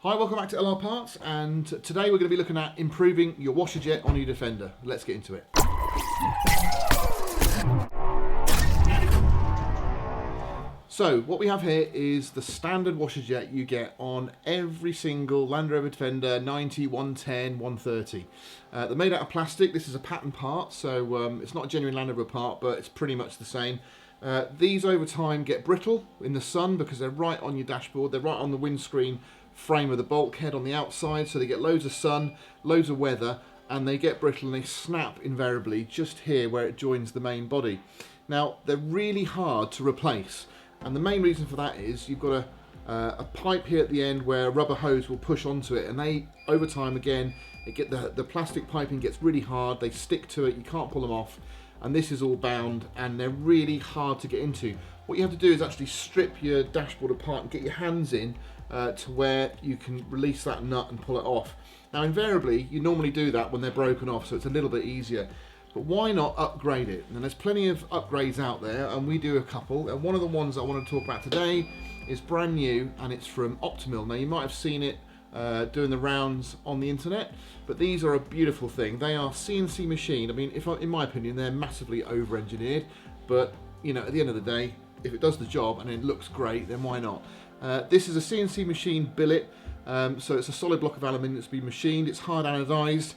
Hi, welcome back to LR Parts, and today we're going to be looking at improving your washer jet on your Defender. Let's get into it. So what we have here is the standard washer jet you get on every single Land Rover Defender 90, 110, 130. They're made out of plastic. This is a pattern part, so it's not a genuine Land Rover part, but it's pretty much the same. These over time get brittle in the sun because they're right on your dashboard. They're right on the windscreen frame of the bulkhead on the outside, so they get loads of sun, loads of weather, and they get brittle and they snap invariably just here where it joins the main body. Now, they're really hard to replace, and the main reason for that is you've got a pipe here at the end where a rubber hose will push onto it, and they, over time again, the plastic piping gets really hard, they stick to it, you can't pull them off, and this is all bound, and they're really hard to get into. What you have to do is actually strip your dashboard apart and get your hands in to where you can release that nut and pull it off. Now invariably you normally do that when they're broken off, so it's a little bit easier, but why not upgrade it? And there's plenty of upgrades out there, and we do a couple, and one of the ones I want to talk about today is brand new, and it's from Optimil. Now you might have seen it doing the rounds on the internet, but these are a beautiful thing. They are CNC machined. I mean, in my opinion, they're massively over engineered, but you know, at the end of the day, if it does the job and it looks great, then why not? This is a CNC machine billet, so it's a solid block of aluminium that's been machined. It's hard anodized.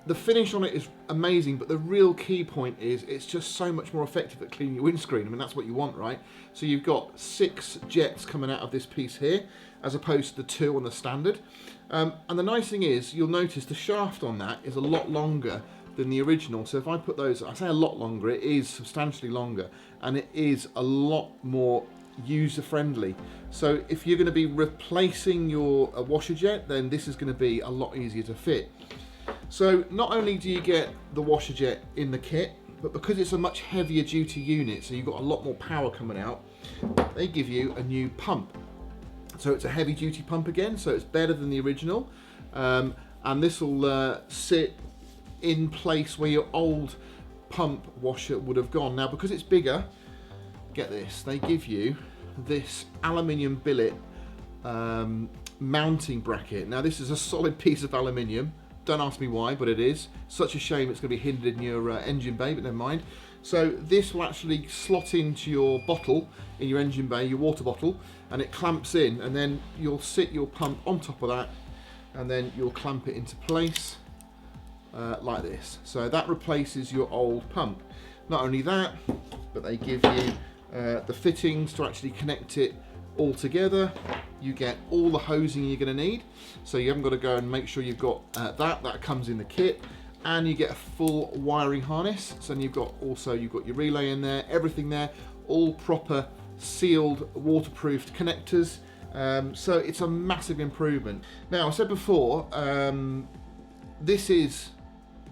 The finish on it is amazing, but the real key point is it's just so much more effective at cleaning your windscreen. I mean, that's what you want, right? So you've got 6 jets coming out of this piece here, as opposed to the 2 on the standard. And the nice thing is, you'll notice the shaft on that is a lot longer than the original. So if I put those, I say a lot longer, it is substantially longer, and it is a lot more user friendly. So if you're going to be replacing your washer jet, then this is going to be a lot easier to fit. So not only do you get the washer jet in the kit, but because it's a much heavier duty unit, so you've got a lot more power coming out, they give you a new pump. So it's a heavy duty pump again, so it's better than the original, and this will sit in place where your old pump washer would have gone. Now because it's bigger, get this, they give you this aluminium billet mounting bracket. Now this is a solid piece of aluminium, don't ask me why, but it is. Such a shame it's going to be hindered in your engine bay, but never mind. So this will actually slot into your bottle in your engine bay, your water bottle, and it clamps in, and then you'll sit your pump on top of that, and then you'll clamp it into place like this. So that replaces your old pump. Not only that, but they give you the fittings to actually connect it all together. You get all the hosing you're going to need, so you haven't got to go and make sure you've got that comes in the kit, and you get a full wiring harness. So then you've got your relay in there, everything there, all proper sealed, waterproofed connectors. So it's a massive improvement. Now I said before, this is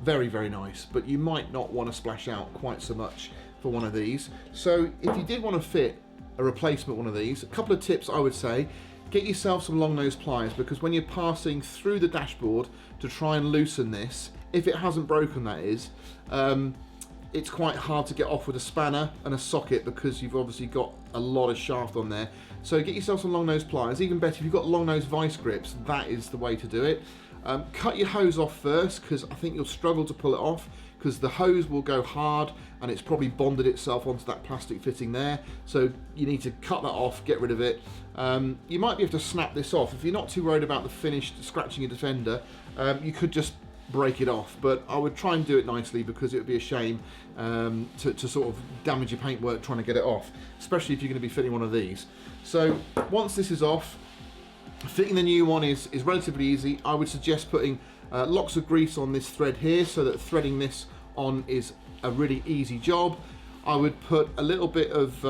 very, very nice, but you might not want to splash out quite so much for one of these. So if you did want to fit a replacement one of these, a couple of tips I would say: get yourself some long nose pliers, because when you're passing through the dashboard to try and loosen this, if it hasn't broken that is, it's quite hard to get off with a spanner and a socket because you've obviously got a lot of shaft on there. So get yourself some long nose pliers. Even better if you've got long nose vice grips, that is the way to do it. Cut your hose off first, because I think you'll struggle to pull it off, because the hose will go hard and it's probably bonded itself onto that plastic fitting there. So you need to cut that off, get rid of it. You might be able to snap this off. If you're not too worried about the finish scratching your Defender, you could just break it off, but I would try and do it nicely, because it would be a shame to sort of damage your paintwork trying to get it off, especially if you're going to be fitting one of these. So once this is off, fitting the new one is relatively easy. I would suggest putting lots of grease on this thread here, so that threading this on is a really easy job. I would put a little bit of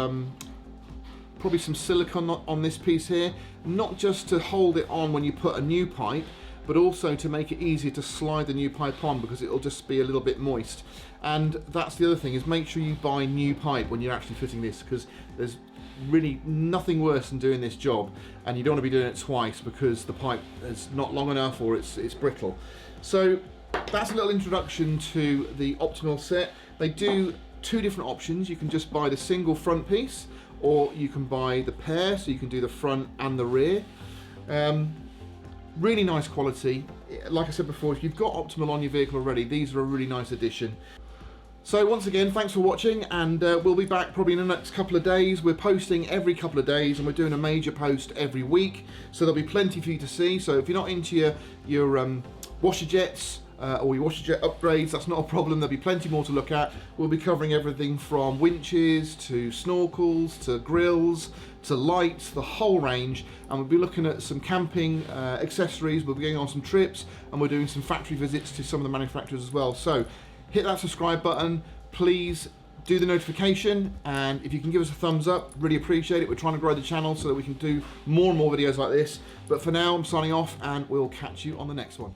probably some silicone on this piece here, not just to hold it on when you put a new pipe, but also to make it easier to slide the new pipe on, because it'll just be a little bit moist. And that's the other thing, is make sure you buy new pipe when you're actually fitting this, because there's really nothing worse than doing this job and you don't want to be doing it twice because the pipe is not long enough or it's brittle. So that's a little introduction to the Optimil set. They do 2 different options. You can just buy the single front piece, or you can buy the pair, so you can do the front and the rear. Really nice quality. Like I said before, if you've got Optimil on your vehicle already, these are a really nice addition. So once again, thanks for watching, and we'll be back probably in the next couple of days. We're posting every couple of days, and we're doing a major post every week, so there'll be plenty for you to see. So if you're not into your washer jets or your washer jet upgrades, that's not a problem. There'll be plenty more to look at. We'll be covering everything from winches to snorkels to grills to lights, the whole range, and we'll be looking at some camping accessories. We'll be going on some trips, and we're doing some factory visits to some of the manufacturers as well. So hit that subscribe button, please do the notification, and if you can give us a thumbs up, really appreciate it. We're trying to grow the channel so that we can do more and more videos like this. But for now, I'm signing off, and we'll catch you on the next one.